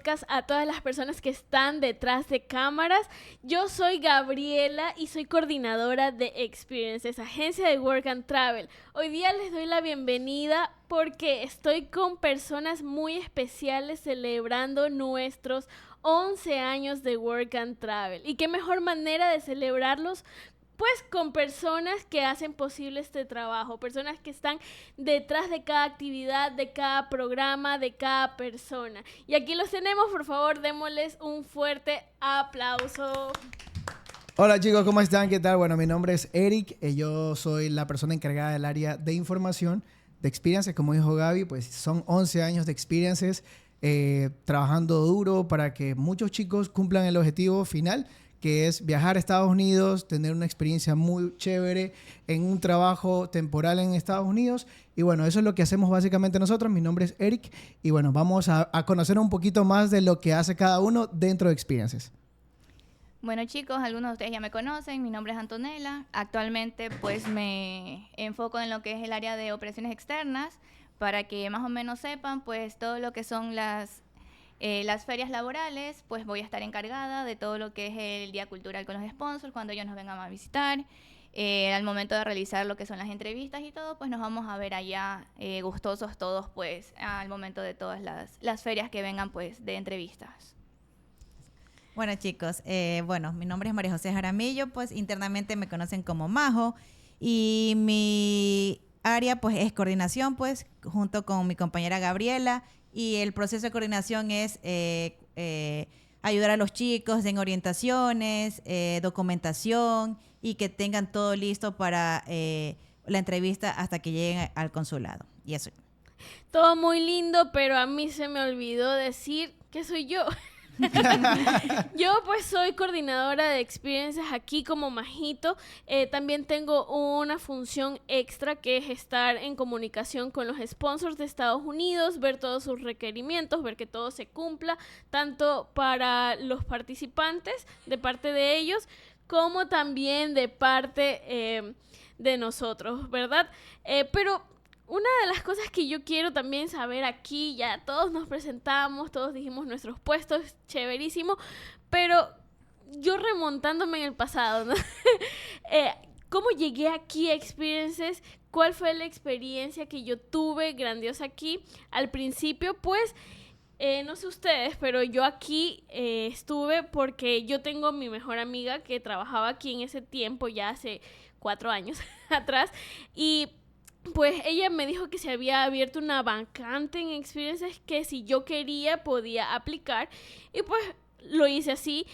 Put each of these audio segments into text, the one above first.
podcast a todas las personas que están detrás de cámaras. Yo soy Gabriela y soy coordinadora de Experiences, agencia de Work and Travel. Hoy día les doy la bienvenida porque estoy con personas muy especiales celebrando nuestros 11 años de Work and Travel. Y qué mejor manera de celebrarlos pues con personas que hacen posible este trabajo, personas que están detrás de cada actividad, de cada programa, de cada persona. Y aquí los tenemos, por favor, démosles un fuerte aplauso. Hola chicos, ¿cómo están? ¿Qué tal? Bueno, mi nombre es Eric, yo soy la persona encargada del área de información de Experiences, como dijo Gaby, pues son 11 años de Experiences, trabajando duro para que muchos chicos cumplan el objetivo final, que es viajar a Estados Unidos, tener una experiencia muy chévere en un trabajo temporal en Estados Unidos. Y bueno, eso es lo que hacemos básicamente nosotros. Mi nombre es Eric y bueno, vamos a conocer un poquito más de lo que hace cada uno dentro de Experiences. Bueno chicos, algunos de ustedes ya me conocen, mi nombre es Antonella. Actualmente pues me enfoco en lo que es el área de operaciones externas, para que más o menos sepan pues todo lo que son las ferias laborales. Pues voy a estar encargada de todo lo que es el día cultural con los sponsors, cuando ellos nos vengan a visitar. Al momento de realizar lo que son las entrevistas y todo, pues nos vamos a ver allá gustosos todos, pues al momento de todas las ferias que vengan pues de entrevistas. Bueno chicos, mi nombre es María José Jaramillo, pues internamente me conocen como Majo, y mi área pues es coordinación, pues junto con mi compañera Gabriela. Y el proceso de coordinación es ayudar a los chicos en orientaciones, documentación, y que tengan todo listo para la entrevista hasta que lleguen al consulado. Y eso. Todo muy lindo, pero a mí se me olvidó decir que soy yo. Yo pues soy coordinadora de experiencias aquí como Majito. También tengo una función extra, que es estar en comunicación con los sponsors de Estados Unidos, ver todos sus requerimientos, ver que todo se cumpla, tanto para los participantes de parte de ellos como también de parte de nosotros, ¿verdad? Pero una de las cosas que yo quiero también saber aquí, ya todos nos presentamos, todos dijimos nuestros puestos, chéverísimo, pero yo remontándome en el pasado, ¿no? ¿Cómo llegué aquí a Experiences? ¿Cuál fue la experiencia que yo tuve grandiosa aquí? Al principio, pues, no sé ustedes, pero yo aquí estuve porque yo tengo mi mejor amiga que trabajaba aquí en ese tiempo, ya hace 4 años atrás, y pues ella me dijo que se había abierto una vacante en Experiences, que si yo quería podía aplicar, y pues lo hice así.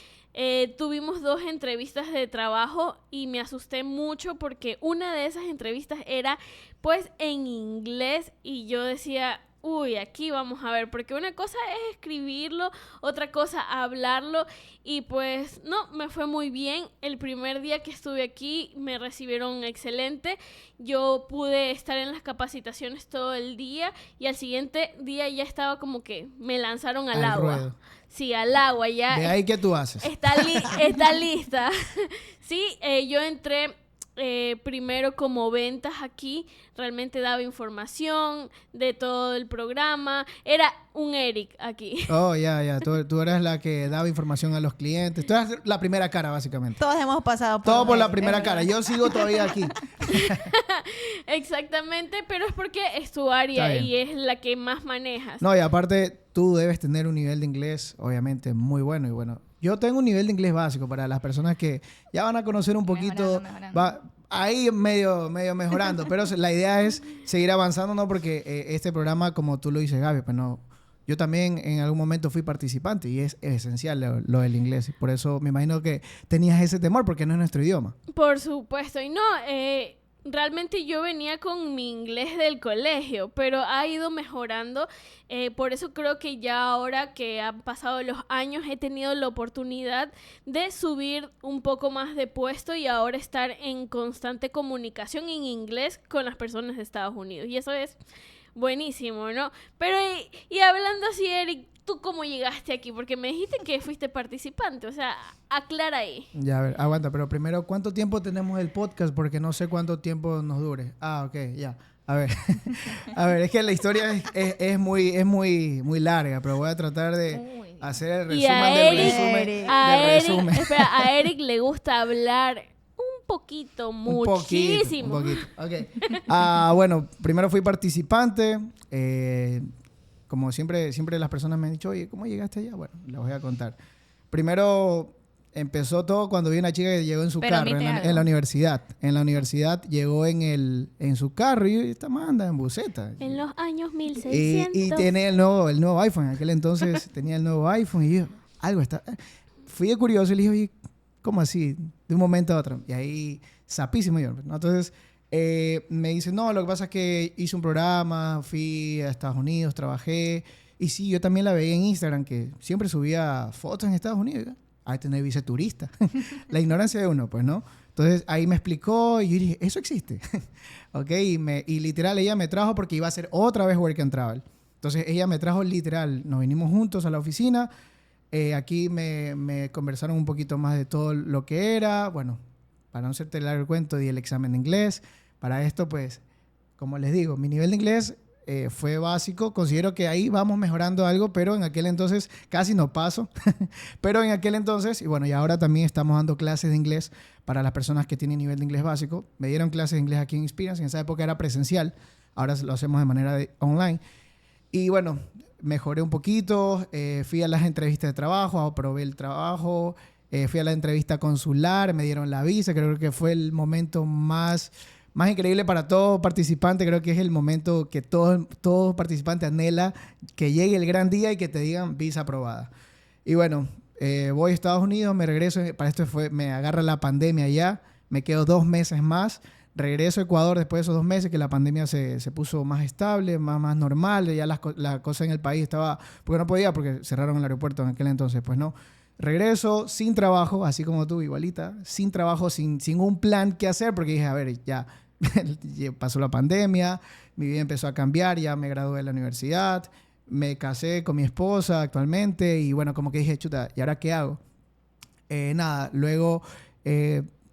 Tuvimos 2 entrevistas de trabajo y me asusté mucho porque una de esas entrevistas era pues en inglés y yo decía, uy, aquí vamos a ver, porque una cosa es escribirlo, otra cosa hablarlo, y pues no, me fue muy bien. El primer día que estuve aquí me recibieron excelente. Yo pude estar en las capacitaciones todo el día y al siguiente día ya estaba como que me lanzaron al agua. Ruedo. Sí, al agua ya. De ahí, ¿qué tú haces? Está lista. Sí, yo entré primero como ventas aquí, realmente daba información de todo el programa, era un Eric aquí. Oh, ya. Tú eres la que daba información a los clientes. Tú eres la primera cara, básicamente. Todos hemos pasado por Todo por la eso, primera cara. Yo sigo todavía aquí. Exactamente, pero es porque es tu área y es la que más manejas. No, y aparte, tú debes tener un nivel de inglés, obviamente, muy bueno. Y bueno, yo tengo un nivel de inglés básico para las personas que ya van a conocer un poquito. Mejorando. Ahí medio mejorando. Pero la idea es seguir avanzando, ¿no? Porque este programa, como tú lo dices, Gaby, pues no. Yo también en algún momento fui participante y es esencial lo del inglés. Por eso me imagino que tenías ese temor, porque no es nuestro idioma. Por supuesto. Y no, realmente yo venía con mi inglés del colegio, pero ha ido mejorando. Por eso creo que ya ahora que han pasado los años he tenido la oportunidad de subir un poco más de puesto y ahora estar en constante comunicación en inglés con las personas de Estados Unidos. Y eso es buenísimo, ¿no? Pero y hablando así, Eric, ¿tú cómo llegaste aquí? Porque me dijiste que fuiste participante, o sea, aclara ahí. Ya, a ver, aguanta, pero primero, ¿cuánto tiempo tenemos el podcast? Porque no sé cuánto tiempo nos dure. Ah, ok, ya. A ver, es que la historia es muy larga, pero voy a tratar de hacer el Y resumen a del Eric- resumen. A del Eric, resumen. espera, a Eric le gusta hablar un poquito, muchísimo. Un poquito. Ok. Bueno, primero fui participante. Como siempre las personas me han dicho, oye, ¿cómo llegaste allá? Bueno, les voy a contar. Primero empezó todo cuando vi una chica que llegó en su Pero carro omite algo. en la universidad. En la universidad llegó en su carro y esta man anda en buseta. En los años Y 1600. tiene el nuevo iPhone. En aquel entonces tenía el nuevo iPhone y yo, algo está... Fui de curioso y le dije, oye, ¿cómo así? De un momento a otro. Y ahí, sapísimo yo, ¿no? Entonces, me dice, no, lo que pasa es que hice un programa, fui a Estados Unidos, trabajé. Y sí, yo también la veía en Instagram, que siempre subía fotos en Estados Unidos. Ahí tener viceturista. La ignorancia de uno, pues, ¿no? Entonces, ahí me explicó y yo dije, ¿eso existe? ¿Ok? Y literal, ella me trajo porque iba a hacer otra vez Work and Travel. Entonces, ella me trajo literal. Nos vinimos juntos a la oficina. Aquí me conversaron un poquito más de todo lo que era. Bueno, para no hacerte largo el cuento, di el examen de inglés. Para esto, pues, como les digo, mi nivel de inglés fue básico. Considero que ahí vamos mejorando algo, pero en aquel entonces casi no paso. Pero en aquel entonces, y bueno, y ahora también estamos dando clases de inglés para las personas que tienen nivel de inglés básico. Me dieron clases de inglés aquí en Experience. En esa época era presencial. Ahora lo hacemos de manera online. Y bueno, mejoré un poquito. Fui a las entrevistas de trabajo, aprobé el trabajo. Fui a la entrevista consular, me dieron la visa. Creo que fue el momento más increíble para todo participante. Creo que es el momento que todo participante anhela, que llegue el gran día y que te digan visa aprobada. Y bueno, voy a Estados Unidos, me regreso. Para esto me agarra la pandemia ya. Me quedo 2 meses más. Regreso a Ecuador después de esos 2 meses que la pandemia se puso más estable, más normal. Ya la cosa en el país estaba... Porque no podía, porque cerraron el aeropuerto en aquel entonces, pues no. Regreso sin trabajo, así como tú, igualita. Sin trabajo, sin un plan que hacer, porque dije, a ver, ya pasó la pandemia, mi vida empezó a cambiar, ya me gradué de la universidad, me casé con mi esposa actualmente y bueno, como que dije, chuta, ¿y ahora qué hago? Nada, luego...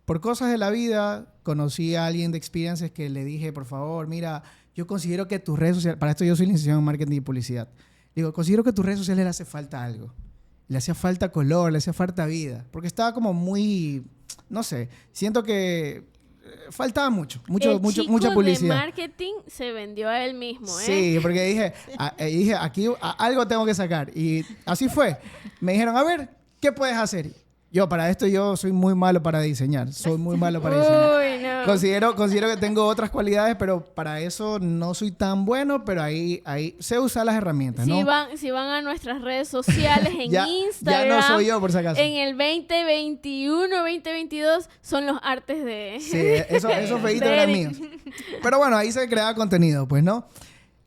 por cosas de la vida, conocí a alguien de Experiences que le dije, por favor, mira, yo considero que tus redes sociales... Para esto yo soy licenciado en marketing y publicidad. Digo, considero que a tus redes sociales le hace falta algo. Le hacía falta color, le hacía falta vida. Porque estaba como muy... No sé, siento que faltaba mucha publicidad. El marketing se vendió a él mismo, ¿eh? Sí, porque dije aquí algo tengo que sacar. Y así fue. Me dijeron, a ver, ¿qué puedes hacer? Para esto yo soy muy malo para diseñar. Soy muy malo para diseñar. Uy, no. Considero que tengo otras cualidades, pero para eso no soy tan bueno, pero ahí sé usar las herramientas, ¿no? Si van a nuestras redes sociales en Instagram, ya no soy yo, por si acaso. en el 2021, 2022 son los artes de... Sí, esos feitos eran míos. Pero bueno, ahí se creaba contenido, pues, ¿no?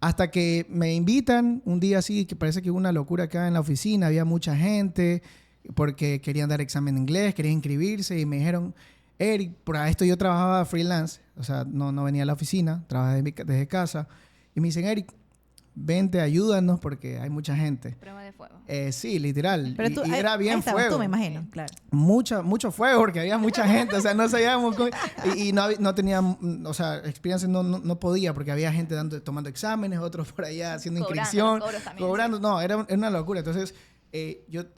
Hasta que me invitan un día así, que parece que hubo una locura acá en la oficina, había mucha gente... porque querían dar examen de inglés, querían inscribirse y me dijeron, Eric, por esto yo trabajaba freelance, o sea, no venía a la oficina, trabajaba desde casa, y me dicen, Eric, vente, ayúdanos porque hay mucha gente. Prueba de fuego. Sí, literal. Pero tú, y era bien ahí estabas fuego. tú, me imagino, claro. Mucho fuego porque había mucha gente, o sea, no sabíamos cómo, y no tenía, o sea, experiencia no podía porque había gente tomando exámenes, otros por allá haciendo inscripción, cobrando, no, era una locura. Entonces,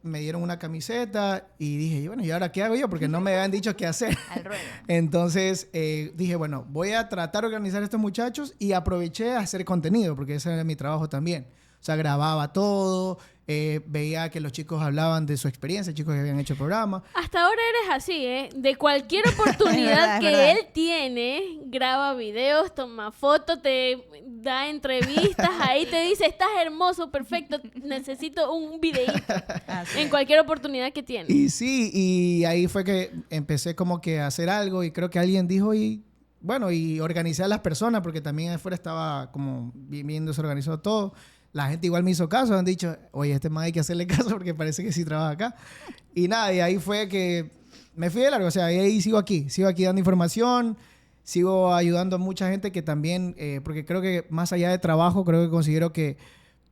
me dieron una camiseta y dije, bueno, ¿y ahora qué hago yo? Porque no me habían dicho qué hacer. Al ruedo. Entonces dije, bueno, voy a tratar de organizar a estos muchachos y aproveché a hacer contenido porque ese era mi trabajo también. O sea, grababa todo, veía que los chicos hablaban de su experiencia, chicos que habían hecho el programa. Hasta ahora eres así, ¿eh? De cualquier oportunidad Es que verdad. él tiene, graba videos, toma fotos, te da entrevistas, ahí te dice, estás hermoso, perfecto, necesito un videíto. Así En es. cualquier oportunidad que tiene. Y sí, y ahí fue que empecé como que a hacer algo y creo que alguien dijo y organicé a las personas porque también afuera estaba como bien desorganizado todo. La gente igual me hizo caso, han dicho, oye, este man hay que hacerle caso porque parece que sí trabaja acá. Y nada, y ahí fue que me fui de largo, o sea, ahí sigo aquí dando información, sigo ayudando a mucha gente que también, porque creo que más allá de trabajo, creo que considero que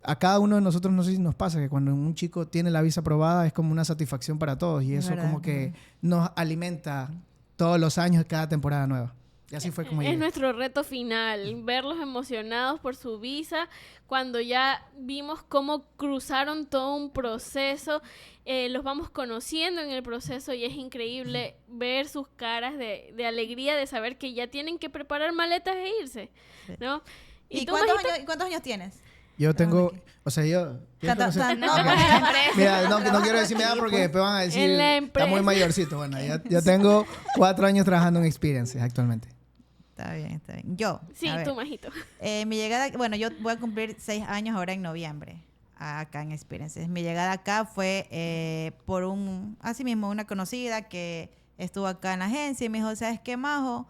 a cada uno de nosotros, no sé si nos pasa, que cuando un chico tiene la visa aprobada es como una satisfacción para todos y Es eso verdad, como que nos alimenta todos los años, cada temporada nueva. Y así fue como Es llegué. nuestro reto final, verlos emocionados por su visa, cuando ya vimos cómo cruzaron todo un proceso, los vamos conociendo en el proceso y es increíble ver sus caras de alegría de saber que ya tienen que preparar maletas e irse, ¿no? ¿Y tú, cuántos años tienes? Yo tengo, o sea, yo... No, Mira, no quiero decir mi edad porque después van a decir, En la está muy empresa. mayorcito. Bueno, yo tengo 4 años trabajando en Experiences actualmente. Está bien, está bien. Yo. Sí, a ver, tú, Majito. mi llegada, bueno, yo voy a cumplir 6 años ahora en noviembre, acá en Experiences. Mi llegada acá fue por así mismo, una conocida que estuvo acá en la agencia y me dijo, ¿sabes qué, Majo?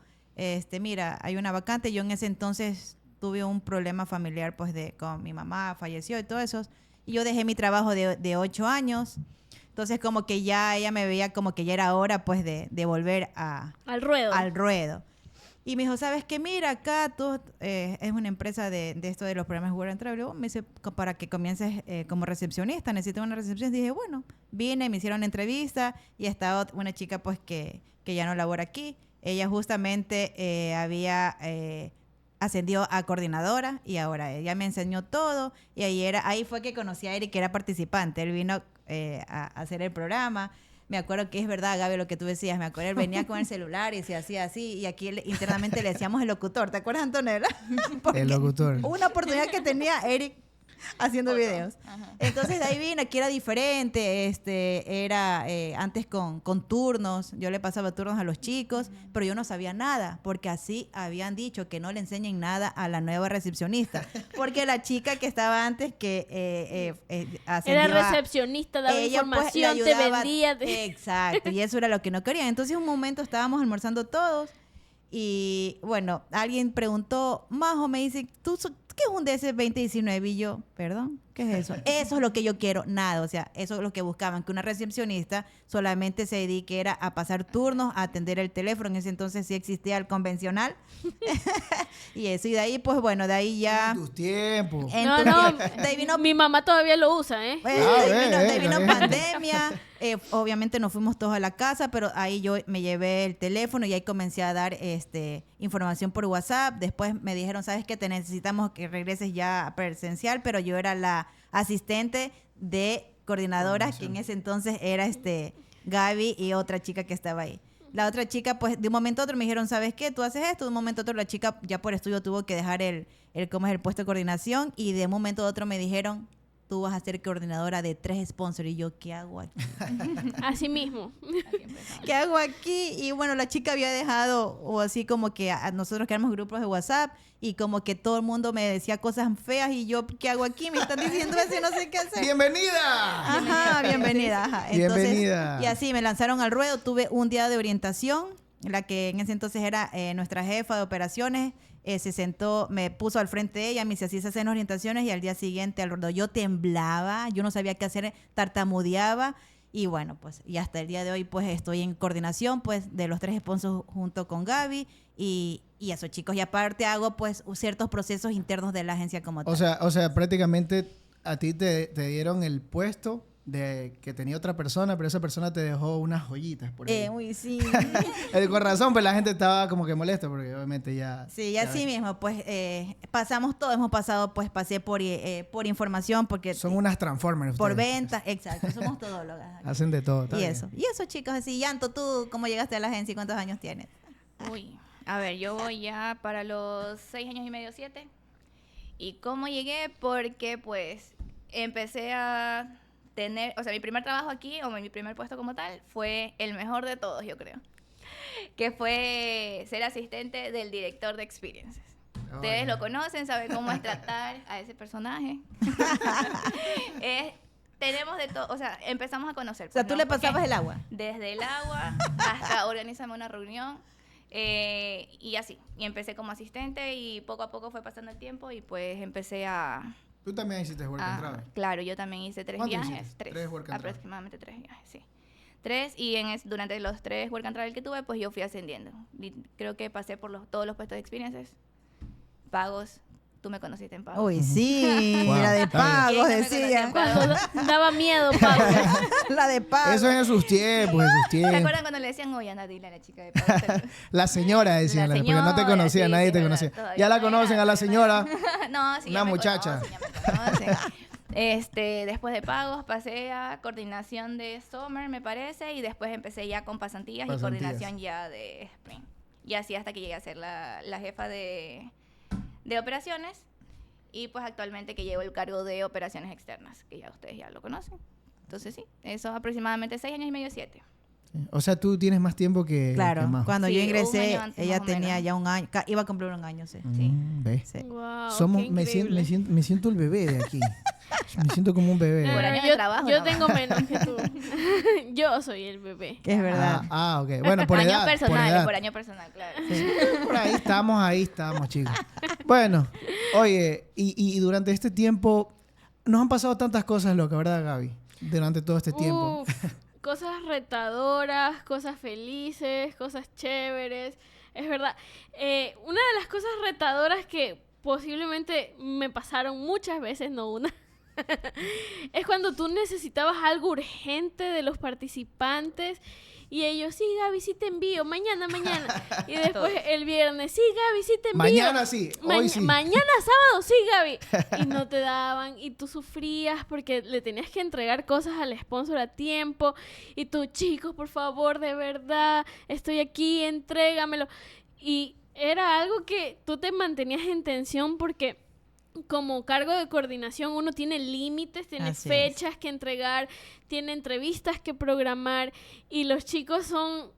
Mira, hay una vacante. Yo en ese entonces tuve un problema familiar, pues, con mi mamá, falleció y todo eso. Y yo dejé mi trabajo de 8 años. Entonces, como que ya ella me veía como que ya era hora, pues, de volver Al ruedo. al ruedo. Y me dijo, ¿sabes qué? Mira, acá tú, es una empresa de esto de los programas Work and Travel. Me dice, para que comiences como recepcionista, necesito una recepción. Dije, bueno, vine, me hicieron entrevista y está una chica pues que ya no labora aquí. Ella justamente había ascendido a coordinadora y ahora ella me enseñó todo. Y ahí fue que conocí a Eric, que era participante. Él vino a hacer el programa. Me acuerdo que es verdad, Gaby, lo que tú decías. Me acuerdo, él venía con el celular y se hacía así. Y aquí internamente le decíamos el locutor. ¿Te acuerdas, Antonella? Porque El locutor. una oportunidad que tenía Eric haciendo videos. Ajá. Entonces de ahí vine, aquí era diferente. Era antes con turnos. Yo le pasaba turnos a los chicos, pero yo no sabía nada, porque así habían dicho que no le enseñen nada a la nueva recepcionista. Porque la chica que estaba antes, que Era ascendió recepcionista, daba ella, pues, le información, te ayudaba. vendía. Exacto, y eso era lo que no querían. Entonces un momento estábamos almorzando todos y bueno, alguien preguntó, Majo, me dice, ¿qué es un DS 2019? Y yo, perdón, ¿qué es eso? Eso es lo que yo quiero, nada, o sea, eso es lo que buscaban, que una recepcionista solamente se dedique era a pasar turnos, a atender el teléfono. En ese entonces sí existía el convencional. Y eso, y de ahí, pues bueno, de ahí ya... En tus tiempos. No, de ahí vino mi mamá todavía lo usa, ¿eh? pues, Ah, de ahí vino ve. pandemia. Obviamente nos fuimos todos a la casa, pero ahí yo me llevé el teléfono y ahí comencé a dar información por WhatsApp. Después me dijeron, ¿sabes qué? Te necesitamos que regreses ya presencial, pero yo era la asistente de coordinadora, que en ese entonces era Gaby y otra chica que estaba ahí. La otra chica, pues, de un momento a otro me dijeron, ¿sabes qué? Tú haces esto. De un momento a otro la chica ya por estudio tuvo que dejar el puesto de coordinación y de un momento a otro me dijeron, tú vas a ser coordinadora de 3 sponsors. Y yo, ¿qué hago aquí? Así mismo. Así empezamos. ¿Qué hago aquí? Y bueno, la chica había dejado, o así como que a nosotros que éramos grupos de WhatsApp, y como que todo el mundo me decía cosas feas, y yo, ¿qué hago aquí? Me están diciendo eso y no sé qué hacer. ¡Bienvenida! Ajá, bienvenida. Ajá. Entonces, Bienvenida. y así me lanzaron al ruedo. Tuve un día de orientación, la que en ese entonces era nuestra jefa de operaciones. Se sentó, me puso al frente de ella, me dice, así se hacen orientaciones, y al día siguiente al ruedo yo temblaba, yo no sabía qué hacer, tartamudeaba. Y bueno, pues, y hasta el día de hoy, pues, estoy en coordinación, pues, de los 3 sponsors junto con Gaby y eso, chicos. Y aparte hago, pues, ciertos procesos internos de la agencia como tal. O sea, prácticamente a ti te dieron el puesto de que tenía otra persona, pero esa persona te dejó unas joyitas por ahí. Uy, sí. Con razón, pues la gente estaba como que molesta porque obviamente ya... Sí, y ya así ves. mismo, pues, pasamos todo, hemos pasado, pues, pasé por información, porque... Son unas Transformers. por ustedes. ventas, exacto, somos todólogas. Hacen de todo. está Y bien. eso, chicos, así, Yanto, ¿tú cómo llegaste a la agencia y cuántos años tienes? Uy, a ver, yo voy ya para los 6 años y medio, 7. ¿Y cómo llegué? Porque pues empecé a tener, o sea, mi primer trabajo aquí, o mi primer puesto como tal, fue el mejor de todos, yo creo. Que fue ser asistente del director de Experiences. Oh, Ustedes ya. lo conocen, saben cómo es tratar a ese personaje. Tenemos de todo, o sea, empezamos a conocer. O sea, pues, tú ¿no? le Porque pasabas el agua. desde el agua hasta organizarme una reunión y así. Y empecé como asistente y poco a poco fue pasando el tiempo y pues empecé a... Tú también hiciste Work and Travel. Claro, yo también hice 3 ¿Cuántos viajes. hiciste? 3, Tres work and travel. aproximadamente 3 viajes, sí. 3 y durante los 3 work and travel que tuve, pues yo fui ascendiendo. Y creo que pasé por todos los puestos de experiencias, pagos, tú me conociste en pagos. Uy, sí, Wow, la de está bien. pagos, ¿Quién no me conoció decía. en pagos? Daba miedo, Pablo. La de pagos. Eso es en sus tiempos, en sus ¿Se tiempos. acuerdan cuando le decían, oye, anda, dile a la chica de pagos? La señora, decían, La porque no te señora, conocía, sí, nadie sí, te verdad, conocía. todavía Ya la no conocen era, a la todavía no señora. era. No, sí, Una ya me muchacha. conocen, ya me conocen. Después de pagos pasé a coordinación de Summer, me parece, y después empecé ya con pasantías. Y coordinación ya de Spring. Y así hasta que llegué a ser la jefa de operaciones. Y pues actualmente que llevo el cargo de operaciones externas, que ya ustedes ya lo conocen. Entonces sí, eso aproximadamente 6 años y medio, 7. O sea, tú tienes más tiempo que Claro, Majo. cuando Sí, yo un ingresé, año antes, ella más o tenía menos. ya un año, iba a cumplir un año, sí. ¿Ves? Sí. Wow, Somos, qué me, siento, increíble. me siento el bebé de aquí. Me siento como un bebé. Por año de yo trabajo, yo ¿no? tengo menos que tú. Yo soy el bebé. Que es verdad. Ok. Bueno, por Años edad. personales, por edad. por año personal, claro. Por ahí estamos, chicos. Bueno, oye, y durante este tiempo nos han pasado tantas cosas locas, ¿verdad, Gaby? Durante todo este tiempo. Uf, cosas retadoras, cosas felices, cosas chéveres. Es verdad. Una de las cosas retadoras que posiblemente me pasaron muchas veces, no una, es cuando tú necesitabas algo urgente de los participantes y ellos, sí, Gaby, sí te envío, mañana. Y después el viernes, sí, Gaby, sí te envío. Mañana sí, hoy sí. Mañana sábado, sí, Gaby. Y no te daban y tú sufrías porque le tenías que entregar cosas al sponsor a tiempo y tú, chicos, por favor, de verdad, estoy aquí, entrégamelo. Y era algo que tú te mantenías en tensión porque como cargo de coordinación uno tiene límites, tiene Así fechas que entregar, tiene entrevistas que programar y los chicos son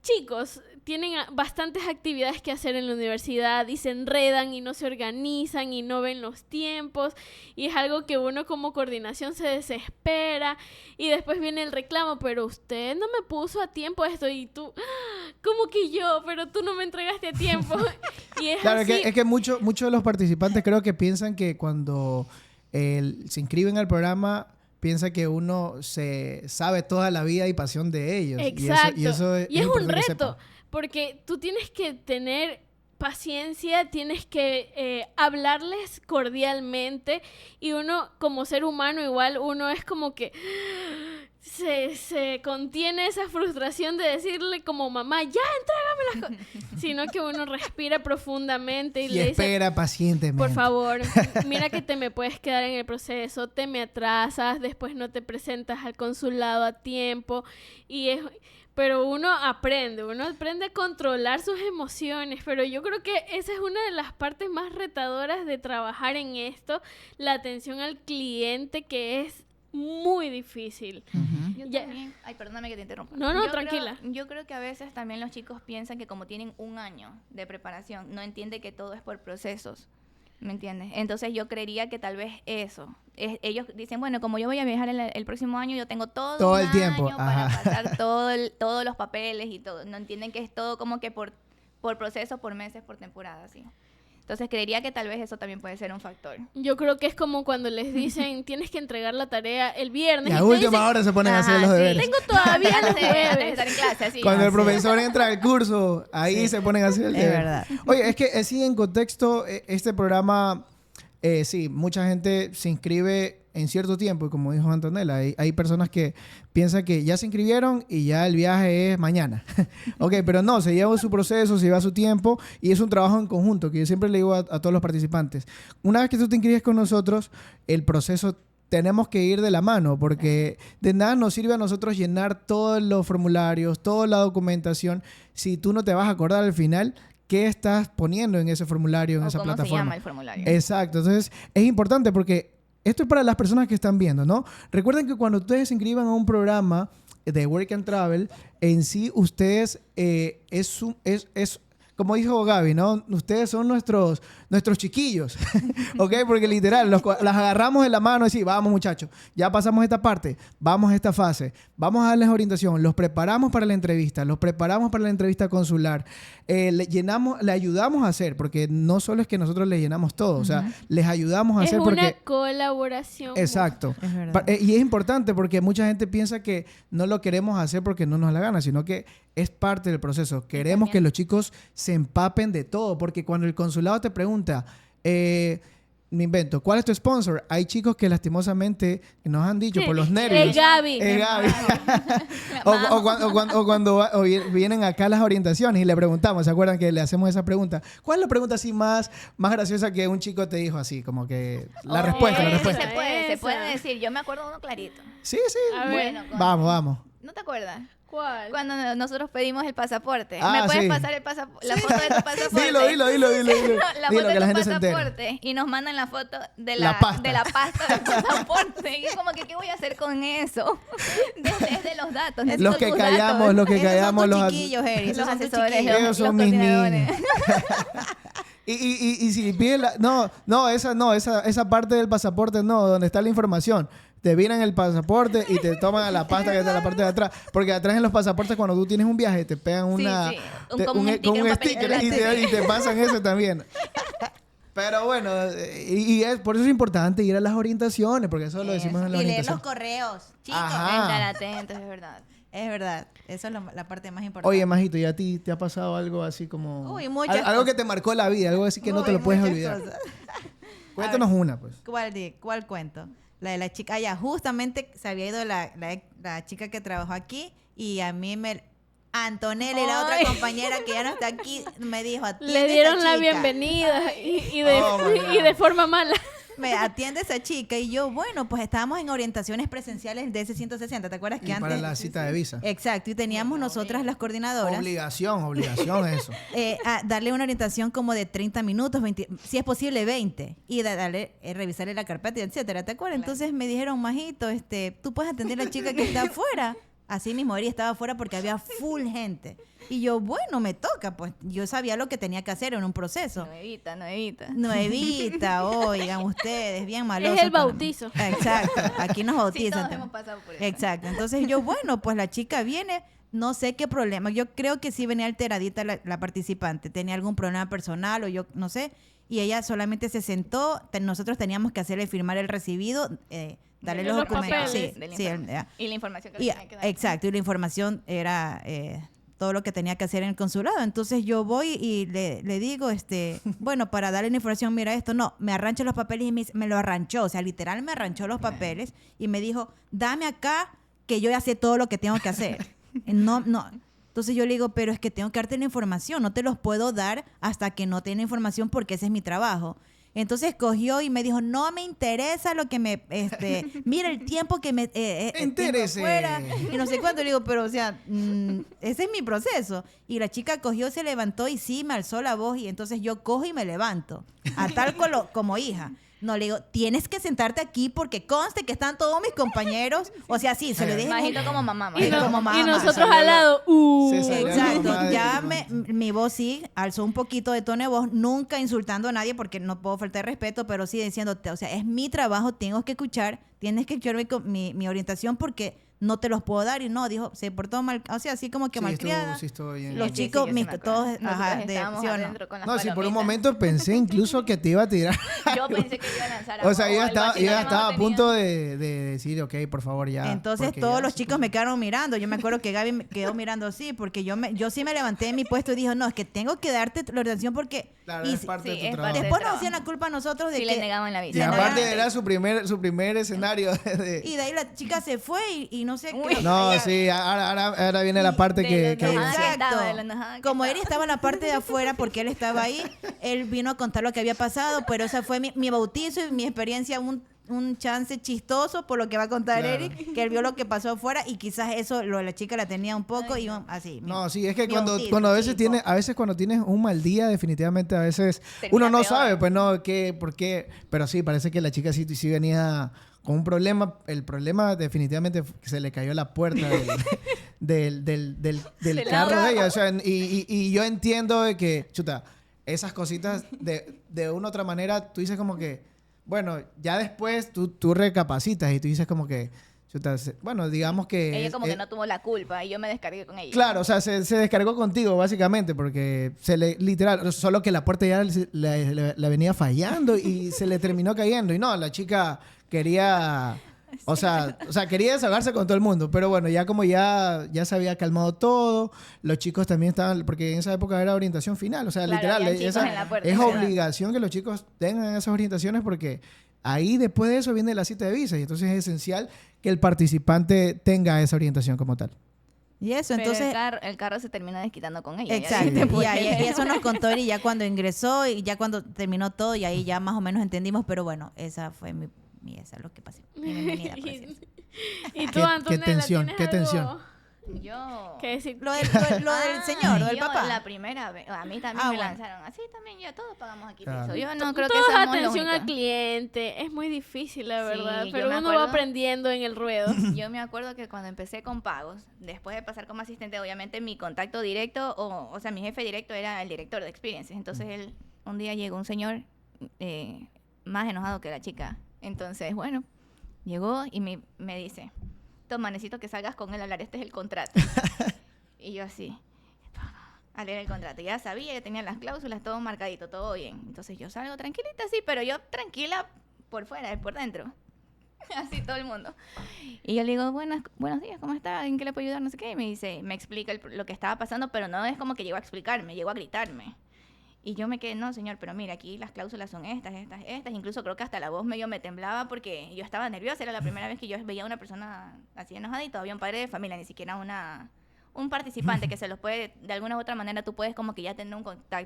chicos, tienen bastantes actividades que hacer en la universidad y se enredan y no se organizan y no ven los tiempos y es algo que uno como coordinación se desespera y después viene el reclamo, pero usted no me puso a tiempo esto y tú, ¿cómo que yo? Pero tú no me entregaste a tiempo. Y es Claro, así. es que muchos de los participantes creo que piensan que cuando se inscriben al programa piensa que uno se sabe toda la vida y pasión de ellos. Exacto. Y eso es Y es un importante que reto, sepan. porque tú tienes que tener paciencia, tienes que hablarles cordialmente y uno como ser humano igual, uno es como que se contiene esa frustración de decirle como mamá, ya, entrégame las cosas, sino que uno respira profundamente y, Y le dice, espera pacientemente. por favor, mira que te me puedes quedar en el proceso, te me atrasas, después no te presentas al consulado a tiempo pero uno aprende a controlar sus emociones, pero yo creo que esa es una de las partes más retadoras de trabajar en esto, la atención al cliente, que es muy difícil. Yo Ya. también, ay, perdóname que te interrumpa. No, Yo tranquila. Yo creo que a veces también los chicos piensan que como tienen un año de preparación, no entienden que todo es por procesos. ¿Me entiendes? Entonces yo creería que tal vez eso. Ellos dicen, bueno, como yo voy a viajar el próximo año, yo tengo todo el un tiempo, año para ajá. pasar todos los papeles y todo. No entienden que es todo como que por procesos, por meses, por temporada, sí. Entonces creería que tal vez eso también puede ser un factor. Yo creo que es como cuando les dicen, tienes que entregar la tarea el viernes. Y a te última dicen, hora se ponen a hacer Ajá, los sí. deberes. tengo todavía los Antes de jueves. estar en clase, así. Cuando el Así profesor entra al curso, ahí se ponen a hacer el Es deber. verdad. Oye, es que sí, en contexto, este programa, sí, mucha gente se inscribe en cierto tiempo, y como dijo Antonella, hay personas que piensan que ya se inscribieron y ya el viaje es mañana. Ok, pero no, se lleva su proceso, se lleva su tiempo y es un trabajo en conjunto, que yo siempre le digo a todos los participantes. Una vez que tú te inscribes con nosotros, el proceso tenemos que ir de la mano, porque de nada nos sirve a nosotros llenar todos los formularios, toda la documentación, si tú no te vas a acordar al final qué estás poniendo en ese formulario, en O esa cómo se plataforma. llama el formulario. Exacto. Entonces, es importante porque esto es para las personas que están viendo, ¿no? Recuerden que cuando ustedes se inscriban a un programa de Work and Travel, en sí, ustedes es como dijo Gaby, ¿no? Ustedes son nuestros chiquillos, ¿ok? Porque literal, las agarramos de la mano y decimos, vamos muchachos, ya pasamos esta parte, vamos a esta fase, vamos a darles orientación, los preparamos para la entrevista, consular, le ayudamos a hacer, porque no solo es que nosotros les llenamos todo, o sea, les ayudamos a Es hacer una porque... colaboración. Exacto. Es verdad. Y es importante porque mucha gente piensa que no lo queremos hacer porque no nos da la gana, sino que es parte del proceso. Queremos también. que los chicos se empapen de todo, porque cuando el consulado te pregunta, me invento, ¿cuál es tu sponsor? Hay chicos que lastimosamente nos han dicho por los nervios. Es Gaby. Es Gaby. o vienen acá las orientaciones y le preguntamos, ¿se acuerdan que le hacemos esa pregunta? ¿Cuál es la pregunta así más graciosa que un chico te dijo así? Como que la respuesta. Se puede decir. Yo me acuerdo uno clarito. Sí. A ver. Bueno, Vamos. ¿no te acuerdas? ¿Cuál? Cuando nosotros pedimos el pasaporte. Ah, ¿Me puedes sí. pasar la foto de tu pasaporte? Dilo. La Dilo, foto que de la tu gente se entere. pasaporte. Y nos mandan la foto de La pasta. de la pasta del pasaporte. Y es como que, ¿qué voy a hacer con eso? Es de los datos. Necesito Los que tus callamos, datos. los que Esos callamos, son tus los chiquillos, Eri. Los Esos son tus asesores, chiquillos. Ellos los son mis coordinadores. niños. Y si piden esa parte del pasaporte no, donde está la información. Te vienen el pasaporte y te toman la pasta que está en la parte de atrás. Porque atrás en los pasaportes, cuando tú tienes un viaje, te pegan Sí, una... sí. con un papelito sticker y te pasan eso también. Pero bueno, por eso es importante ir a las orientaciones, porque eso lo decimos en la Y leer orientación. los correos, chicos. Ajá. Estar atentos, es verdad. Es verdad. Eso es la parte más importante. Oye, Majito, ¿y a ti te ha pasado algo así como... Uy, muchas algo que cosas. te marcó la vida, algo así que no te Uy, lo puedes muchas olvidar? cosas. Cuéntanos una, pues. ¿Cuál cuento? La de la chica. Ah, ya, justamente se había ido la chica que trabajó aquí y a mí Antonella y la otra Ay. compañera que ya no está aquí me dijo, atiende Le dieron esa la chica. bienvenida y Oh, my God. de forma mala. Me atiende esa chica y yo, bueno, pues estábamos en orientaciones presenciales de ese 160, ¿te acuerdas que Y antes? para la cita de visa. Exacto, y teníamos nosotras las coordinadoras Obligación eso. a darle una orientación como de 30 minutos, 20, si es posible 20, y darle, revisarle la carpeta, etcétera, ¿te acuerdas? Entonces me dijeron, Majito, tú puedes atender a la chica que está afuera. Así mismo, Eri estaba afuera porque había full gente. Y yo, bueno, me toca, pues yo sabía lo que tenía que hacer en un proceso. Nuevita, oigan ustedes, bien malosos. Es el con- bautizo. Exacto, aquí nos Sí, bautizan. todos también. hemos pasado por eso. Exacto, entonces yo, bueno, pues la chica viene, no sé qué problema, yo creo que sí venía alteradita la participante, tenía algún problema personal o yo no sé, y ella solamente se sentó, nosotros teníamos que hacerle firmar el recibido, darle De los los documentos. papeles. Sí, De la sí, información. Y la información que le y- tenía que dar. exacto, y la información era todo lo que tenía que hacer en el consulado. Entonces yo voy y le digo, bueno, para darle la información, mira esto, no, me arrancha los papeles y me lo arranchó, o sea, literal me arranchó los papeles y me dijo, dame acá que yo ya sé todo lo que tengo que hacer. No. Entonces yo le digo, pero es que tengo que darte la información, no te los puedo dar hasta que no tenga información porque ese es mi trabajo. Entonces cogió y me dijo, no me interesa lo que mira el tiempo que me tengo Entérese. afuera y no sé cuánto. Le digo, pero o sea, ese es mi proceso. Y la chica cogió, se levantó y sí, me alzó la voz y entonces yo cojo y me levanto, a tal como hija. No, le digo, tienes que sentarte aquí porque conste que están todos mis compañeros. O sea, sí, se lo dije. Majito como mamá. Y, Majito como mamá. y nosotros salió al lado, Se salió la mamá Exacto, de- ya mi voz sí alzó un poquito de tono de voz, nunca insultando a nadie porque no puedo faltar de respeto, pero sí diciéndote, o sea, es mi trabajo, tienes que escuchar mi orientación porque no te los puedo dar. Y no, dijo, se portó mal, o sea, así como que Sí, malcriada. estuvo bien. Los Sí, chicos, sí, sí, me acuerdo. todos, Nosotros ajá, estábamos ¿sí o no? adentro con las No, sí, por un palomitas. momento pensé incluso que te iba a tirar. Yo pensé que iba a lanzar O sea, agua yo o algo así, estaba no a tenía. punto de decir, ok, por favor, ya. Entonces porque todos ya los se chicos puso- me quedaron mirando. Yo me acuerdo que Gaby me quedó mirando así porque yo sí me levanté de mi puesto y dije, no, es que tengo que darte la orientación porque... Claro, y es parte sí, de tu es trabajo. parte después de nos trabajo. hacían la culpa a nosotros de Sí, que... le negaban la Y visa. le aparte negaban- era su primer escenario. Y de ahí la chica se fue y no sé Uy. qué. No, ella- sí, ahora viene la parte de que... lo enojada que Exacto. estaba, de lo enojada que Como él estaba. estaba en la parte de afuera porque él estaba ahí, él vino a contar lo que había pasado, pero esa fue mi bautizo y mi experiencia, un chance chistoso por lo que va a contar Claro. Eric, que él vio lo que pasó afuera y quizás eso la chica la tenía un poco y así. No, sí, es que mi cuando bautizo, a veces chico. a veces cuando tienes un mal día, definitivamente a veces Termina uno no peor. sabe, pues no, por qué, pero sí, parece que la chica sí venía con un problema. El problema definitivamente fue que se le cayó la puerta del carro de ella. O sea, y yo entiendo de que, chuta, esas cositas de una u otra manera, tú dices como que, bueno, ya después tú recapacitas y tú dices como que, chuta, bueno, digamos que... Ella como que no tuvo la culpa y yo me descargué con ella. Claro, o sea, se descargó contigo, básicamente, porque literal, solo que la puerta ya le venía fallando y se le terminó cayendo. Y no, la chica quería O sea, quería desahogarse con todo el mundo, pero bueno, ya como ya se había calmado todo, los chicos también estaban, porque en esa época era orientación final, o sea, Claro, literal, habían chicos en la puerta, es es verdad. obligación que los chicos tengan esas orientaciones porque ahí después de eso viene la cita de visa y entonces es esencial que el participante tenga esa orientación como tal. Y eso, Pero entonces... el carro se termina desquitando con ella. Exacto, Sí. y eso nos contó Eri ya cuando ingresó y ya cuando terminó todo y ahí ya más o menos entendimos, pero bueno, esa fue esa es lo que pasó. Mi bienvenida, por así decirlo. Y tú, Qué Antonella, tensión, ¿tienes qué algo tensión. Yo... que decir? Lo del señor, lo del yo papá. La primera vez, a mí también Ah, me bueno. lanzaron así también, ya todos pagamos aquí Claro. piso. Yo no creo que Todo es seamos los atención al únicos. cliente. Es muy difícil, la Sí, verdad. yo Pero me uno va acuerdo- aprendiendo en el ruedo. Yo me acuerdo que cuando empecé con pagos, después de pasar como asistente, obviamente mi contacto directo, o sea, mi jefe directo era el director de Experiences. Entonces él, un día llegó un señor más enojado que la chica. Entonces, bueno, llegó y me dice, toma, necesito que salgas con él a hablar, este es el contrato. Y yo así, a leer el contrato. Ya sabía, ya tenía las cláusulas, todo marcadito, todo bien. Entonces yo salgo tranquilita, sí, pero yo tranquila por fuera, por dentro. Así todo el mundo. Y yo le digo, buenos días, ¿cómo está? ¿En qué le puedo ayudar? No sé qué. Y me dice, me explica lo que estaba pasando, pero no es como que llegó a explicarme, llegó a gritarme. Y yo me quedé, no, señor, pero mira, aquí las cláusulas son estas. Incluso creo que hasta la voz medio me temblaba porque yo estaba nerviosa. Era la primera vez que yo veía a una persona así enojada y todavía un padre de familia, ni siquiera un participante que se los puede, de alguna u otra manera, tú puedes como que ya tener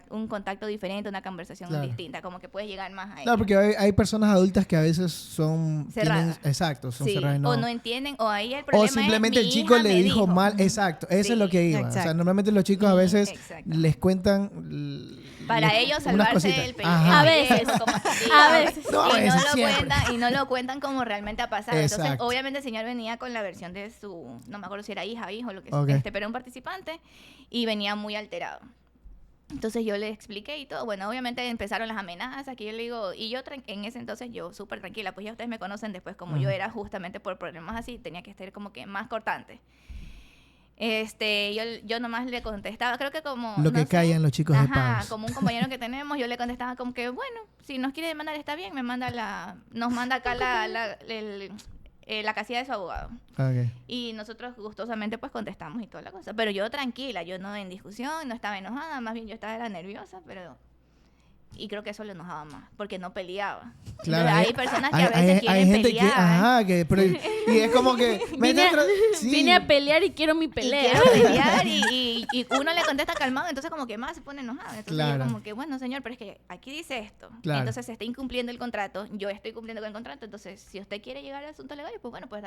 un contacto diferente, una conversación Claro. distinta, como que puedes llegar más a Claro, ella. porque hay personas adultas que a veces son... Cerradas. Exacto, son Sí, cerradas. y o no entienden, o ahí el problema O simplemente es, el mi chico hija le me dijo mal. Exacto, eso Sí, es lo que iba. O sea, exacto. normalmente los chicos a veces Exacto. les cuentan... Para les- ellos unas salvarse cositas. el Ajá. A veces. como- sí, A veces. No, a veces, siempre. y no lo cuentan como realmente ha pasado. Entonces, Exacto. obviamente el señor venía con la versión de su, no me acuerdo si era hija o hijo, lo que Ok. sea, pero un participante, y venía muy alterado. Entonces yo le expliqué y todo. Bueno, obviamente empezaron las amenazas, que yo le digo, y yo en ese entonces yo súper tranquila, pues ya ustedes me conocen después como yo era justamente por problemas así, tenía que ser como que más cortante. Yo nomás le contestaba, creo que como... Lo que no sé, callan los chicos de ajá, pagos. como un compañero que tenemos, yo le contestaba como que, bueno, si nos quiere demandar está bien, nos manda acá la casilla de su abogado. Ok. Y nosotros gustosamente pues contestamos y toda la cosa. Pero yo tranquila, yo no en discusión, no estaba enojada, más bien yo era nerviosa, pero... Y creo que eso le enojaba más, porque no peleaba. Claro, Entonces, hay personas que a veces quieren gente pelear. ajá, y es como que... sí. Vine a pelear y quiero mi Y pelea. quiero pelear y uno le contesta calmado, entonces como que más se pone enojado. Entonces Claro. yo como que, bueno, señor, pero es que aquí dice esto. Claro. Entonces se está incumpliendo el contrato, yo estoy cumpliendo con el contrato, entonces si usted quiere llegar al asunto legal, pues bueno, pues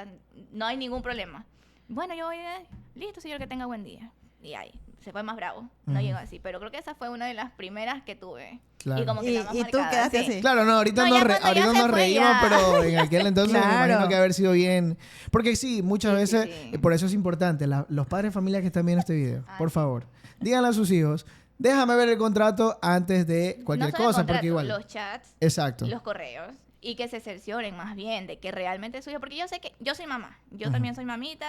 no hay ningún problema. Bueno, yo voy a... Listo, señor, que tenga buen día. Y ahí, se fue más bravo. No Ujú. llegó así. Pero creo que esa fue una de las primeras que tuve. Claro. Y como que la más Y tú marcada, quedaste sí. así. Claro, no, ahorita No, nos, ya cuando ahorita ya se nos fue, reímos, ya. pero en aquel entonces me Claro. imagino que haber sido bien. Porque sí, muchas Sí, veces, sí, sí. por eso es importante, los padres de familia que están viendo este video, Ah, por sí. favor, díganle a sus hijos, déjame ver el contrato antes de cualquier No solo el cosa, contrato, porque igual. los chats, Exacto. los correos, y que se cercioren más bien de que realmente es suyo, porque yo sé que yo soy mamá, yo también soy mamita,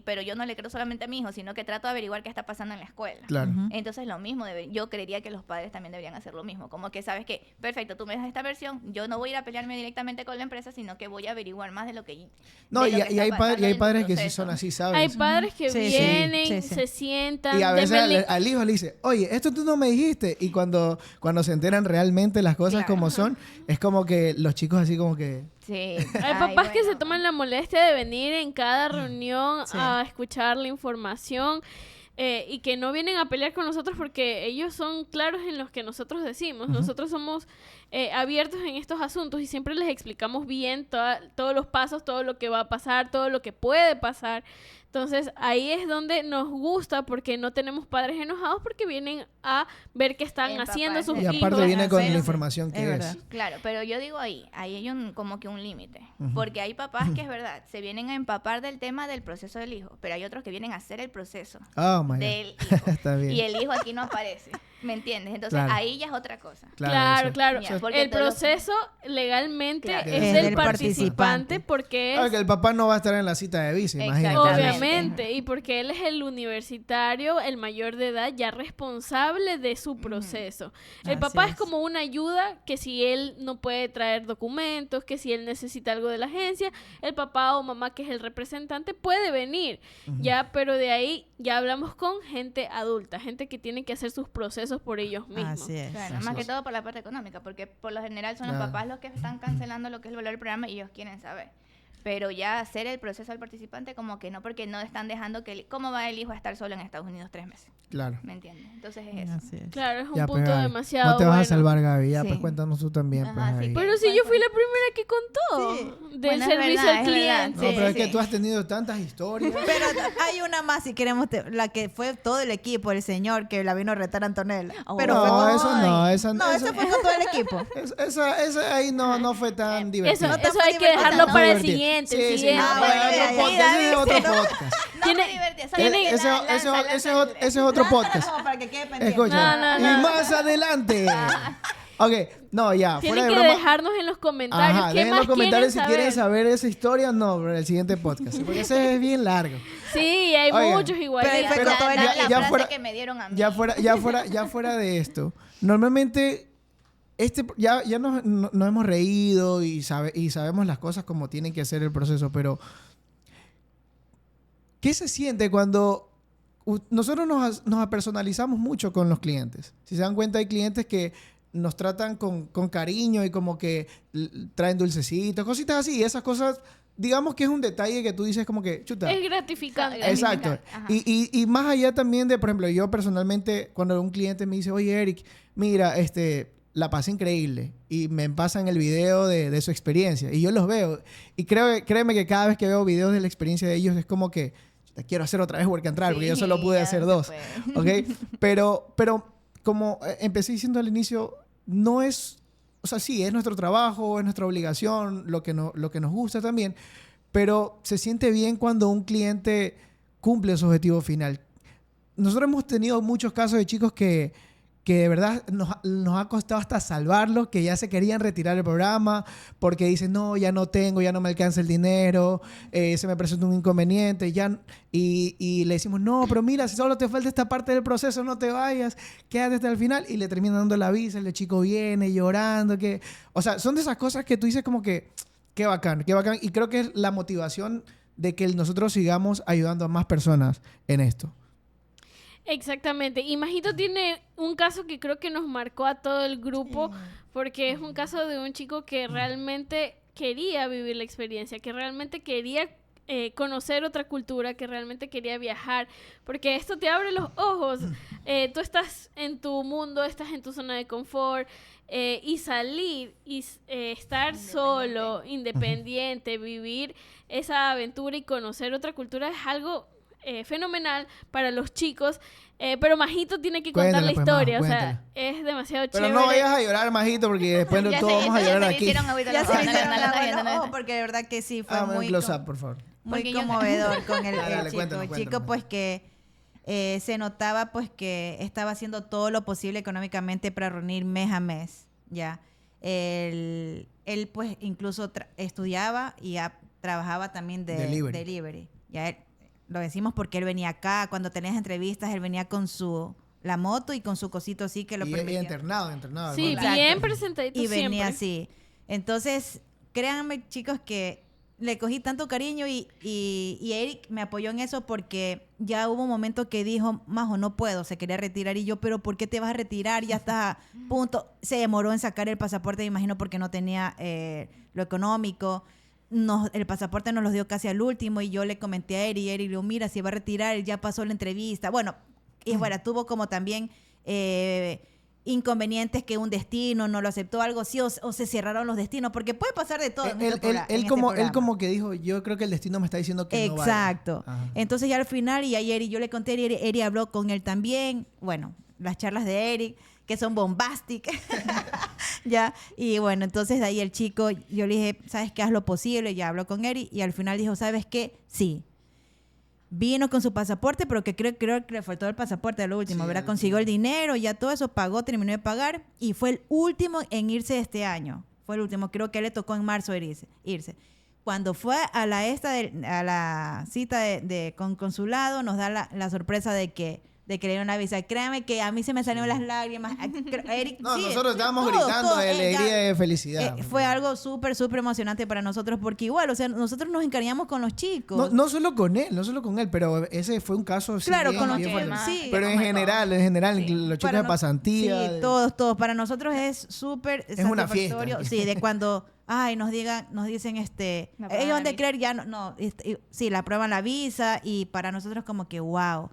pero yo no le creo solamente a mi hijo, sino que trato de averiguar qué está pasando en la escuela. Claro. Ujú. Entonces lo mismo, yo creería que los padres también deberían hacer lo mismo, como que sabes que, perfecto, tú me das esta versión, yo no voy a ir a pelearme directamente con la empresa, sino que voy a averiguar más de lo que... No, de y, lo que y hay está padres, y pasando hay en padres tu que sí proceso. son así, ¿sabes? Hay padres que Sí, sí. vienen, Sí, sí. se sientan. Y a veces denme al hijo le dice, oye, esto tú no me dijiste. Y cuando se enteran realmente las cosas Claro. como son, es como que los chicos así como que... Sí. Hay Ay, papás que se bueno. toman la molestia de venir en cada reunión Sí. a escuchar la información y que no vienen a pelear con nosotros porque ellos son claros en los que nosotros decimos. Nosotros somos abiertos en estos asuntos y siempre les explicamos bien todos los pasos, todo lo que va a pasar, todo lo que puede pasar. Entonces ahí es donde nos gusta porque no tenemos padres enojados porque vienen a ver qué están Empaparse. haciendo sus Y hijos. aparte viene con la pero- información Es que verdad. es. Claro, pero yo digo ahí hay como que un límite, Ujú. porque hay papás que es verdad, se vienen a empapar del tema del proceso del hijo, pero hay otros que vienen a hacer el proceso Oh, my God. del hijo. Está bien. Y el hijo aquí no aparece. ¿Me entiendes? Entonces Claro. ahí ya es otra cosa. Claro, eso. claro. Ya, porque El todos- proceso legalmente Claro. es Es del del participante participante. porque es... Claro que el papá no va a estar en la cita de visa, imagínate. Exactamente. Obviamente, y porque él es el universitario, el mayor de edad, ya responsable de su proceso. El Así papá es es. como una ayuda que si él no puede traer documentos, que si él necesita algo de la agencia, el papá o mamá, que es el representante, puede venir. Ya, pero de ahí ya hablamos con gente adulta, gente que tiene que hacer sus procesos por ellos mismos. Así es. Claro, Así más que es. todo por la parte económica, porque por lo general son los Claro. papás los que están cancelando lo que es el valor del programa y ellos quieren saber. Pero ya hacer el proceso al participante como que no, porque no están dejando que... ¿Cómo va el hijo a estar solo en Estados Unidos 3 meses? Claro. ¿Me entiendes? Entonces es eso. Así es. Claro, es un Ya, pues, punto Gaby, demasiado no te vas bueno. a salvar, Gaby. Ya, Sí. pues cuéntanos tú también. Ajá, pues, sí ahí. que- Pero si yo fui la primera que contó del Bueno, es servicio verdad, al es verdad. cliente. No, Sí, pero es que sí. tú has tenido tantas historias. Pero hay una más, si queremos, la que fue todo el equipo, el señor que la vino a retar a Antonella. Oh. Pero No, fue con- eso no, esa No, esa- eso fue con todo el equipo. esa ahí no fue tan divertido. Eso, No te eso fue hay que divertido, dejarlo no. para el Divertido. siguiente. Sí, el sí, siguiente. no, Ah, para bueno, otro ya, podcast, ya, ese es ya, otro ¿viste? podcast. No Tiene- me divertí. tiene- Ese es otro podcast. Como para que quede pendiente. Escucha. No, no, Y no. más adelante. Ok, no, ya, fuera Tienen de que broma. dejarnos en los comentarios Ajá, qué dejen en más los comentarios si quieren quieren saber esa historia. No, pero el siguiente podcast. Porque ese es bien largo. Sí, hay Oigan, muchos igual. pero ahí fue Pero con todo el ya- equipo. la ya frase fuera- que me dieron a mí. Ya fuera de esto. Normalmente, ya nos hemos reído y sabemos las cosas como tienen que ser el proceso, pero ¿qué se siente cuando nosotros nos apersonalizamos mucho con los clientes? Si se dan cuenta, hay clientes que nos tratan con cariño y como que traen dulcecitos, cositas así. Y esas cosas, digamos que es un detalle que tú dices como que, chuta. Es gratificante. Exacto. Ajá. Y más allá también de, por ejemplo, yo personalmente, cuando un cliente me dice, oye, Eric, mira, la pasé increíble. Y me pasan el video de su experiencia. Y yo los veo. Y créeme que cada vez que veo videos de la experiencia de ellos es como que, "Chuta, quiero hacer otra vez Work and Travel", porque yo solo pude ya hacer se 2. puede. ¿Ok? Pero como empecé diciendo al inicio, no es... O sea, sí, es nuestro trabajo, es nuestra obligación, lo que nos gusta también, pero se siente bien cuando un cliente cumple su objetivo final. Nosotros hemos tenido muchos casos de chicos que de verdad nos ha costado hasta salvarlos, que ya se querían retirar el programa porque dicen, no, ya no tengo, ya no me alcanza el dinero, se me presenta un inconveniente, y le decimos, no, pero mira, si solo te falta esta parte del proceso, no te vayas, quédate hasta el final, y le terminan dando la visa, el chico viene llorando, o sea, son de esas cosas que tú dices como que, qué bacán, y creo que es la motivación de que nosotros sigamos ayudando a más personas en esto. Exactamente. Y Majito tiene un caso que creo que nos marcó a todo el grupo, porque es un caso de un chico que realmente quería vivir la experiencia, que realmente quería conocer otra cultura, que realmente quería viajar, porque esto te abre los ojos. Tú estás en tu mundo, estás en tu zona de confort, y salir y estar solo, independiente, vivir esa aventura y conocer otra cultura es algo fenomenal para los chicos, pero Majito tiene que contar Cuéntala, la pues, historia, Majo, o sea, cuéntala. es demasiado Pero chévere. no vayas a llorar, Majito, porque después Ya todos sé, vamos a ya llorar se me aquí. hicieron agüita Ya los se ojos, me no, hicieron no, no, agua no, en no, los no, no. ojos porque de verdad que sí fue Dame un muy, close-up, por favor. muy Porque yo- conmovedor con el Dale, chico. cuéntanos, El cuéntanos. chico pues que se notaba pues que estaba haciendo todo lo posible económicamente para reunir mes a mes, ya. Él pues incluso estudiaba y trabajaba también de delivery. Ya lo decimos porque él venía acá, cuando tenías entrevistas, él venía con la moto y con su cosito así que lo Y permitía. internado. Sí, hermano. bien presentadito Y venía siempre. así. Entonces, créanme, chicos, que le cogí tanto cariño y Eric me apoyó en eso porque ya hubo un momento que dijo, Majo, no puedo, se quería retirar. Y yo, pero ¿por qué te vas a retirar? Ya estás a punto. Se demoró en sacar el pasaporte, me imagino, porque no tenía lo económico. El pasaporte nos lo dio casi al último y yo le comenté a Eric, le digo, mira, si va a retirar, él ya pasó la entrevista. Bueno, y bueno, tuvo como también inconvenientes que un destino no lo aceptó, algo así, o se cerraron los destinos, porque puede pasar de todo. Él como que dijo, yo creo que el destino me está diciendo que no vaya. Exacto. Ajá. Entonces ya al final, y ayer yo le conté, Eric habló con él también, bueno, las charlas de Eric, que son bombásticas, ya, y bueno, entonces de ahí el chico, yo le dije, ¿sabes qué? Haz lo posible, ya habló con Eric, y al final dijo, ¿sabes qué? Sí. vino con su pasaporte, pero que creo que le faltó el pasaporte a lo último, Sí, ¿verdad? Consiguió el dinero, ya todo eso pagó, terminó de pagar y fue el último en irse este año. Fue el último, creo que le tocó en marzo irse. Cuando fue a la cita con consulado, nos da la sorpresa de que le dieron una visa. Créame que a mí se me salieron las lágrimas. Eric, No, sí, nosotros estábamos todos, gritando todos, de alegría y de felicidad. fue algo súper, súper emocionante para nosotros porque igual, o sea, nosotros nos encariñamos con los chicos. No solo con él, pero ese fue un caso sí, Claro, bien, con los bien chicos, fuerte. sí. Pero en general, los chicos Para de no- pasantía. Sí, todos. Para nosotros es súper Es una satisfactorio. fiesta. Sí, de cuando, nos dicen, Me aprueban ellos la han de visa. creer, sí, la aprueban la visa y para nosotros como que, wow,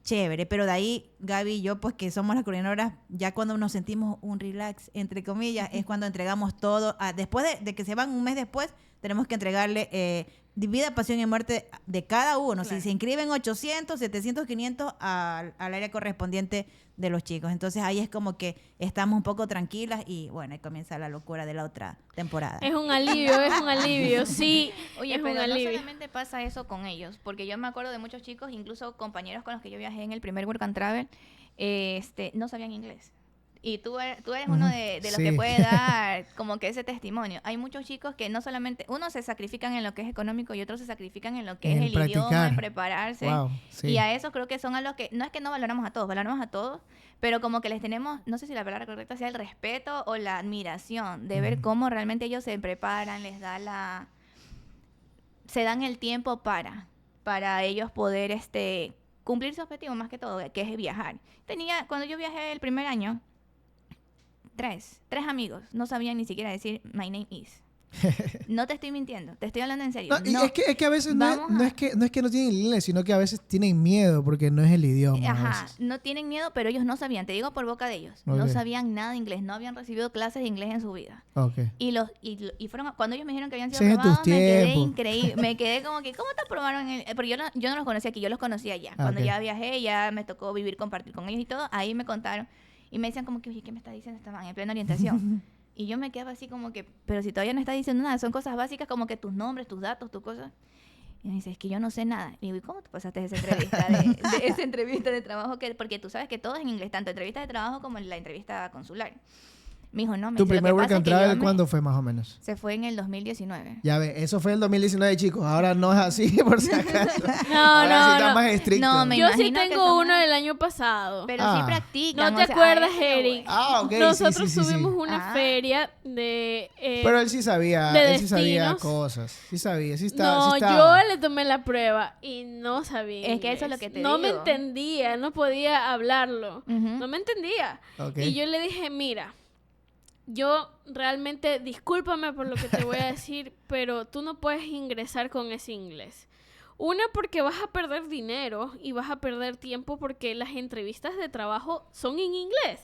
chévere. Pero de ahí, Gaby y yo, pues que somos las coordinadoras, ya cuando nos sentimos un relax, entre comillas, es cuando entregamos todo. Después de que se van un mes después, tenemos que entregarle vida, pasión y muerte de cada uno. Claro. Si se inscriben 800, 700, 500 al área correspondiente de los chicos. Entonces ahí es como que estamos un poco tranquilas y bueno, ahí comienza la locura de la otra temporada. Es un alivio, sí. Oye, es un pero no alivio. solamente pasa eso con ellos, porque yo me acuerdo de muchos chicos, incluso compañeros con los que yo viajé en el primer Work and Travel, no sabían inglés. Y tú eres uno de los Sí. que puede dar como que ese testimonio. Hay muchos chicos que no solamente, unos se sacrifican en lo que es económico y otros se sacrifican en lo que En es el idioma, practicar. en prepararse. Wow, sí. Y a eso creo que son a los que, no es que no valoramos a todos, pero como que les tenemos, no sé si la palabra correcta sea el respeto o la admiración de ver cómo realmente ellos se preparan, se dan el tiempo para ellos poder cumplir su objetivo más que todo, que es viajar. Cuando yo viajé el primer año, tres amigos no sabían ni siquiera decir my name is. No te estoy mintiendo, te estoy hablando en serio. No, y No. es que a veces no Vamos a- es que no tienen inglés, sino que a veces tienen miedo porque no es el idioma. a Ajá, veces. no tienen miedo, pero ellos no sabían, te digo por boca de ellos, no Ok. sabían nada de inglés, no habían recibido clases de inglés en su vida. Ok. Y fueron, cuando ellos me dijeron que habían sido Sí, en tus aprobados, me quedé tiempos. increíble, me quedé como que, ¿cómo te aprobaron? Pero yo no los conocía aquí, yo los conocía allá. Cuando ok. ya viajé, ya me tocó compartir con ellos y todo, ahí me contaron y me decían como que, oye, ¿qué me está diciendo esta man en plena orientación? Y yo me quedaba así como que, pero si todavía no está diciendo nada, son cosas básicas como que tus nombres, tus datos, tus cosas. Y me dice, es que yo no sé nada. Y digo, ¿y cómo te pasaste esa entrevista de esa entrevista de trabajo? Porque tú sabes que todo es en inglés, tanto entrevista de trabajo como la entrevista consular. Me dijo, no, me ¿Tu dice, lo primer que work pasa and es que yo travel me- cuándo fue más o menos? Se fue en el 2019. Ya ve, eso fue el 2019, chicos. Ahora no es así, por si acaso. No, Ahora sí no, está no. más estricto. No, me Yo sí imagino que tengo son- uno del año pasado. Pero Ah. sí practican. ¿No te o sea, acuerdas, a eso voy. Eric? Ah, ok. Nosotros sí. tuvimos una Ah. feria de... Pero él sí sabía, de él sí sabía destinos. cosas. Sí sabía, sí está. No, sí estaba. yo le tomé la prueba y no sabía Es que eso es lo inglés. que te No me digo. entendía, no podía hablarlo. Ujú. No me entendía. Ok. Y yo le dije, mira, yo realmente, discúlpame por lo que te voy a decir, pero tú no puedes ingresar con ese inglés. Una, porque vas a perder dinero y vas a perder tiempo porque las entrevistas de trabajo son en inglés.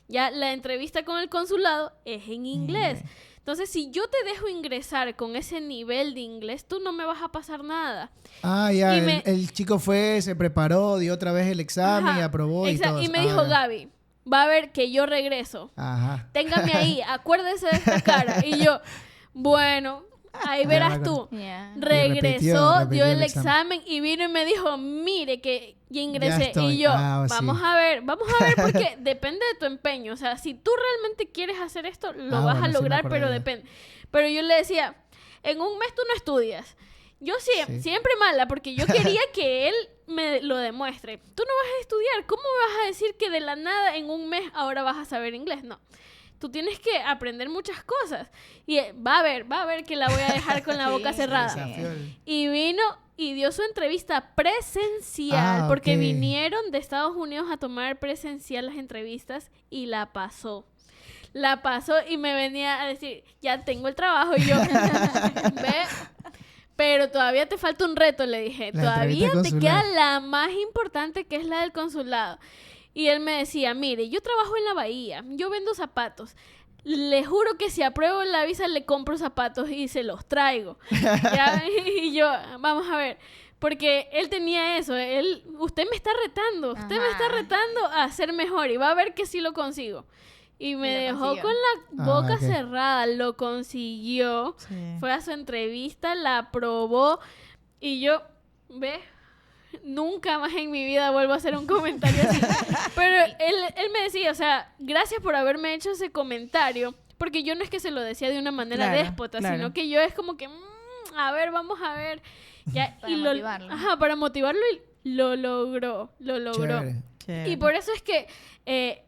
Ya la entrevista con el consulado es en inglés. Entonces, si yo te dejo ingresar con ese nivel de inglés, tú no me vas a pasar nada. Ah, ya, Y me- el chico fue, se preparó, dio otra vez el examen Ajá, y aprobó y exacto. todo. Y me Ah, dijo, ya. Gaby, va a ver que yo regreso. Ajá. Téngame ahí, acuérdese de esta cara. Y yo, bueno, ahí Ya verás me tú. Yeah. Regresó, repitió dio el el examen y vino y me dijo, mire que ya ingresé. estoy. Y yo, Ah, sí. vamos a ver porque depende de tu empeño. O sea, si tú realmente quieres hacer esto, lo Ah, vas bueno, a sí me lograr, acordé pero ya. depende. Pero yo le decía, en un mes tú no estudias. Yo Sí. siempre mala, porque yo quería que él me lo demuestre. Tú no vas a estudiar. ¿Cómo me vas a decir que de la nada en un mes ahora vas a saber inglés? No. Tú tienes que aprender muchas cosas. Y va a ver que la voy a dejar con la boca Sí, cerrada. Desafió el- Y vino y dio su entrevista presencial, Ah, porque ok. vinieron de Estados Unidos a tomar presencial las entrevistas y la pasó. La pasó y me venía a decir, ya tengo el trabajo. Y yo, ve, pero todavía te falta un reto, le dije. La Todavía entrevista te queda consular. la más importante, que es la del consulado. Y él me decía, mire, yo trabajo en la bahía, yo vendo zapatos. Le juro que si apruebo la visa le compro zapatos y se los traigo. ¿Ya? Y yo, vamos a ver. Porque él tenía eso. Usted me está retando. Usted me está Ajá. retando a ser mejor. Y va a ver que sí lo consigo. Y me Y lo dejó consiguió. con la Ah, boca ok. cerrada. Lo consiguió. Sí. Fue a su entrevista, la aprobó. Y yo, ve, nunca más en mi vida vuelvo a hacer un comentario así. Pero él me decía, o sea, gracias por haberme hecho ese comentario, porque yo no es que se lo decía de una manera Claro, déspota, claro. sino que yo es como que, a ver, vamos a ver. Ya, Para motivarlo. Ajá, para motivarlo y lo logró. Chévere. Y por eso es que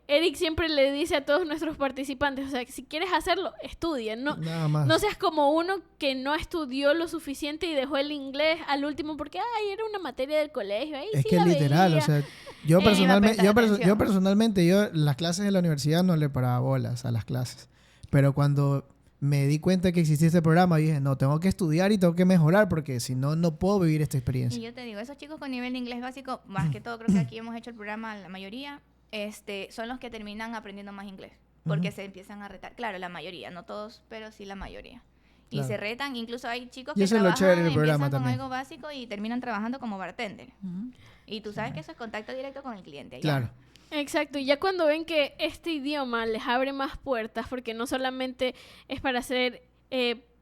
Eric siempre le dice a todos nuestros participantes, o sea, que si quieres hacerlo, estudia, Nada más. no seas como uno que no estudió lo suficiente y dejó el inglés al último porque, era una materia del colegio, ahí Es sí que la literal, veía. o sea, yo personalmente, iba a prestar atención. yo las clases de la universidad no le paraba bolas a las clases. Pero cuando me di cuenta que existía este programa, dije, no, tengo que estudiar y tengo que mejorar porque si no, no puedo vivir esta Y experiencia. yo te digo, esos chicos con nivel de inglés básico, más que todo creo que aquí hemos hecho el programa, la mayoría, son los que terminan aprendiendo más inglés. Porque se empiezan a retar. Claro, la mayoría, no todos, pero sí la mayoría. Y Claro. se retan, incluso hay chicos Y que eso es lo trabajan, chévere del programa empiezan con también. algo básico y terminan trabajando como bartender. Ujú. Y tú sabes que eso es contacto directo con el cliente. ya. Claro. Exacto, y ya cuando ven que este idioma les abre más puertas, porque no solamente es para hacer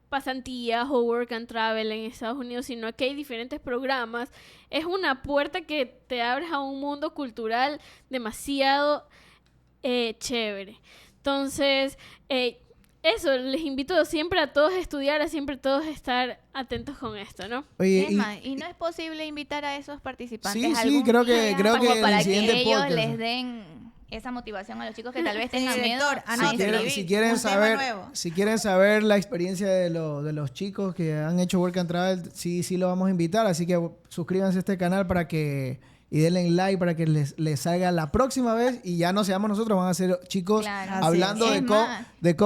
pasantías o work and travel en Estados Unidos, sino que hay diferentes programas, es una puerta que te abres a un mundo cultural demasiado chévere. Entonces, eso, les invito siempre a todos a estudiar, a siempre todos estar atentos con esto, ¿no? Oye, Es más, y no es posible invitar a esos participantes Sí, sí, algún creo que- día creo como que el para que siguiente ellos podcast. les den esa motivación a los chicos que tal vez tengan miedo director, a anote. inscribir. si quieren un tema saber, nuevo. si quieren saber la experiencia de los chicos que han hecho Work and Travel, sí lo vamos a invitar. Así que suscríbanse a este canal y denle like para que les salga la próxima vez y ya no seamos nosotros, van a ser chicos Claro. hablando Así es. de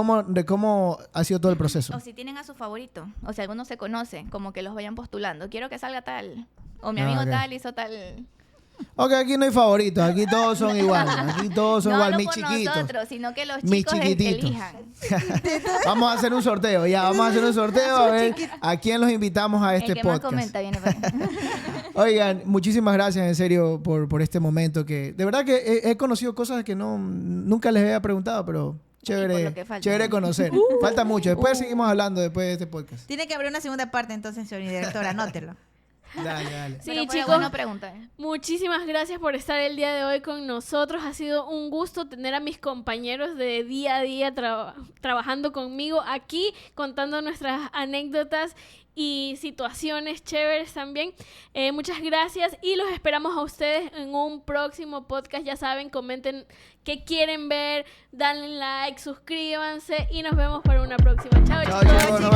cómo ha sido todo el proceso. O si tienen a su favorito, o si algunos se conocen, como que los vayan postulando. Quiero que salga tal, o mi Ah, amigo ok. tal hizo tal. Ok, aquí no hay favoritos, aquí todos son iguales, aquí todos son No igual, hablo mis por chiquitos. nosotros, sino que los Mis chicos chiquititos. elijan. Vamos a hacer un sorteo, vamos a hacer un sorteo a ver a quién los invitamos a este El que más podcast. comenta viene para acá. Oigan, muchísimas gracias en serio por este momento que de verdad que he conocido cosas que nunca les había preguntado, pero por chévere, lo que falta. chévere conocer. Falta mucho. Después seguimos hablando después de este podcast. Tiene que haber una segunda parte, entonces, señor director, anótelo. Dale. Sí, Pero fue chicos, bueno preguntar. muchísimas gracias por estar el día de hoy con nosotros. Ha sido un gusto tener a mis compañeros de día a día trabajando conmigo aquí, contando nuestras anécdotas y situaciones chéveres también. Muchas gracias y los esperamos a ustedes en un próximo podcast. Ya saben, comenten qué quieren ver, denle like, suscríbanse y nos vemos para una próxima. Chao, Chao, chicos. chicos. Nos